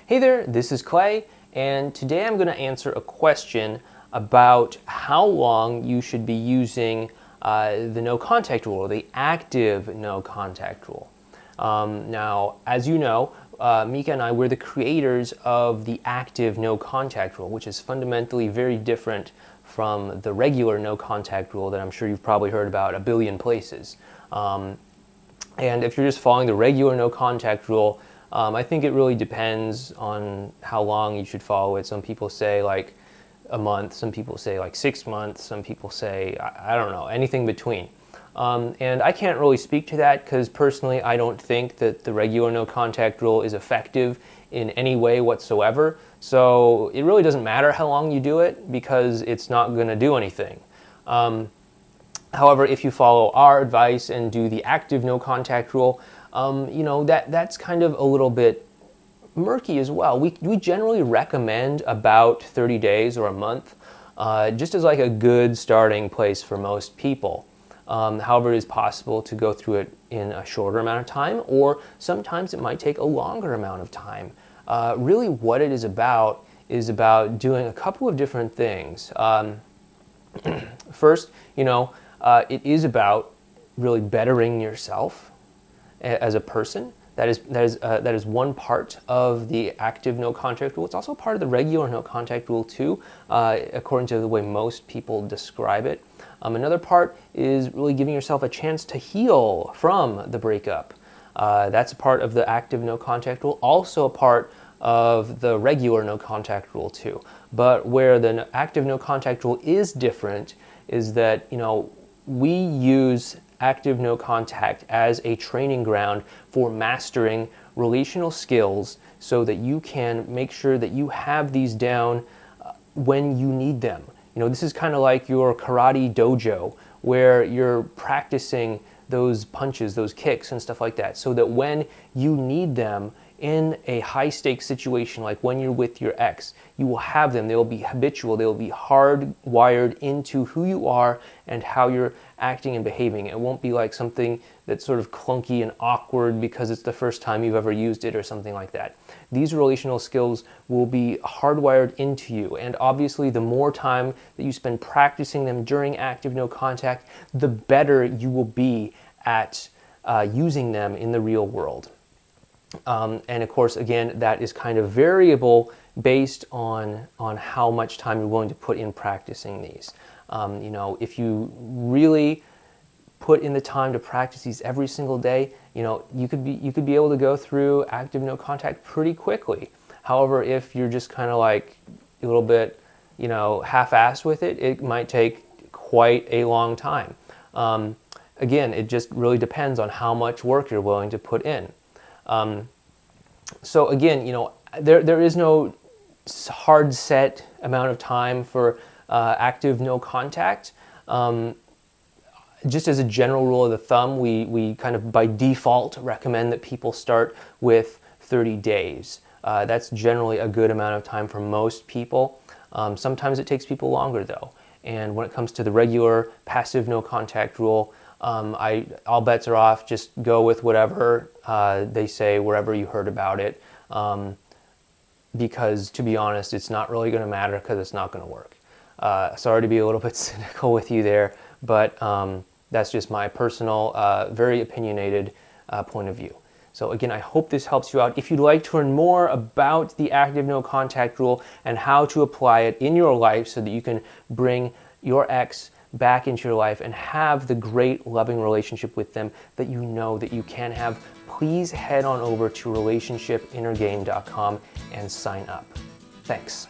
Hey there, this is Clay, and today I'm going to answer a question about how long you should be using the no contact rule, or the active no contact rule. Now, as you know, Mika and I, we're the creators of the active no contact rule, which is fundamentally very different from the regular no contact rule that I'm sure you've probably heard about a billion places. And if you're just following the regular no contact rule, I think it really depends on how long you should follow it. Some people say like a month, some people say like 6 months, some people say, I don't know, anything between. And I can't really speak to that because personally I don't think that the regular no contact rule is effective in any way whatsoever. So it really doesn't matter how long you do it because it's not going to do anything. However, if you follow our advice and do the active no contact rule, that's kind of a little bit murky as well. We generally recommend about 30 days or a month, just as like a good starting place for most people. However, it is possible to go through it in a shorter amount of time, or sometimes it might take a longer amount of time. Really what it is about doing a couple of different things. First, it is about really bettering yourself as a person. That is one part of the active no contact rule. It's also part of the regular no contact rule too, according to the way most people describe it. Another part is really giving yourself a chance to heal from the breakup. That's a part of the active no contact rule, also a part of the regular no contact rule too. But where the active no contact rule is different is that, we use active no contact as a training ground for mastering relational skills so that you can make sure that you have these down when you need them. This is kind of like your karate dojo where you're practicing those punches, those kicks and stuff like that, so that when you need them in a high stakes situation, like when you're with your ex, you will have them. They will be habitual. They will be hardwired into who you are and how you're acting and behaving. It won't be like something that's sort of clunky and awkward because it's the first time you've ever used it or something like that. These relational skills will be hardwired into you, and obviously the more time that you spend practicing them during active no contact, the better you will be at using them in the real world. And of course, again, that is kind of variable based on how much time you're willing to put in practicing these. If you really put in the time to practice these every single day, you could be able to go through active no contact pretty quickly. However, if you're just kind of like a little bit, half-assed with it, it might take quite a long time. Again, it just really depends on how much work you're willing to put in. So again, there is no hard set amount of time for active no contact. Just as a general rule of the thumb, we kind of by default recommend that people start with 30 days. That's generally a good amount of time for most people. Sometimes it takes people longer though. And when it comes to the regular passive no contact rule, all bets are off. Just go with whatever they say wherever you heard about it, because to be honest, it's not really going to matter because it's not going to work. Sorry to be a little bit cynical with you there, but that's just my personal, very opinionated point of view. So again, I hope this helps you out. If you'd like to learn more about the active no contact rule and how to apply it in your life so that you can bring your ex back into your life and have the great loving relationship with them that you know that you can have, please head on over to relationshipinnergame.com and sign up. Thanks.